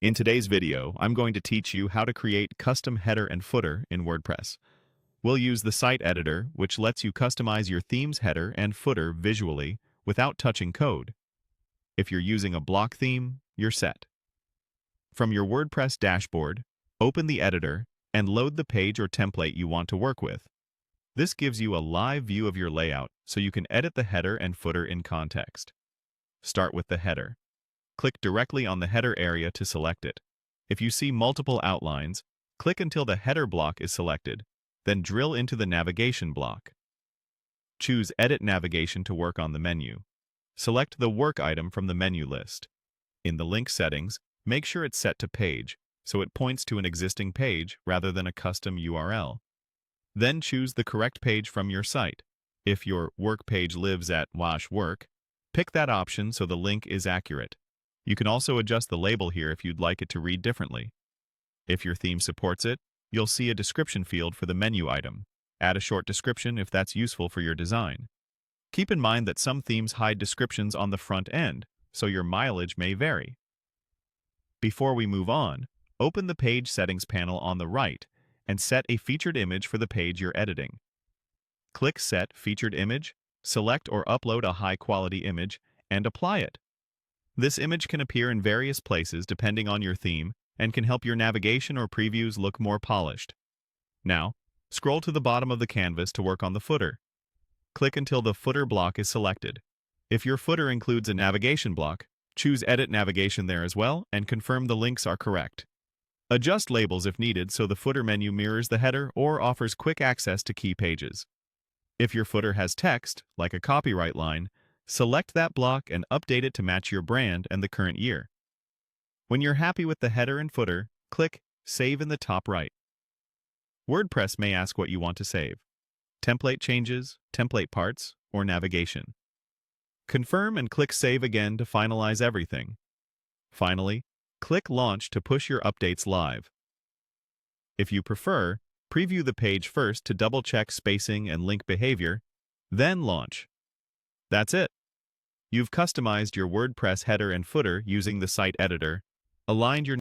In today's video, I'm going to teach you how to create custom header and footer in WordPress. We'll use the site editor, which lets you customize your theme's header and footer visually without touching code. If you're using a block theme, you're set. From your WordPress dashboard, open the editor and load the page or template you want to work with. This gives you a live view of your layout so you can edit the header and footer in context. Start with the header. Click directly on the header area to select it. If you see multiple outlines, click until the header block is selected, then drill into the navigation block. Choose Edit Navigation to work on the menu. Select the work item from the menu list. In the link settings, make sure it's set to page, so it points to an existing page rather than a custom URL. Then choose the correct page from your site. If your work page lives at /work, pick that option so the link is accurate. You can also adjust the label here if you'd like it to read differently. If your theme supports it, you'll see a description field for the menu item. Add a short description if that's useful for your design. Keep in mind that some themes hide descriptions on the front end, so your mileage may vary. Before we move on, open the Page Settings panel on the right and set a featured image for the page you're editing. Click Set Featured Image, select or upload a high-quality image, and apply it. This image can appear in various places depending on your theme and can help your navigation or previews look more polished. Now, scroll to the bottom of the canvas to work on the footer. Click until the footer block is selected. If your footer includes a navigation block, choose Edit Navigation there as well and confirm the links are correct. Adjust labels if needed so the footer menu mirrors the header or offers quick access to key pages. If your footer has text, like a copyright line, select that block and update it to match your brand and the current year. When you're happy with the header and footer, click Save in the top right. WordPress may ask what you want to save: template changes, template parts, or navigation. Confirm and click Save again to finalize everything. Finally, click Launch to push your updates live. If you prefer, preview the page first to double-check spacing and link behavior, then launch. That's it. You've customized your WordPress header and footer using the site editor, aligned your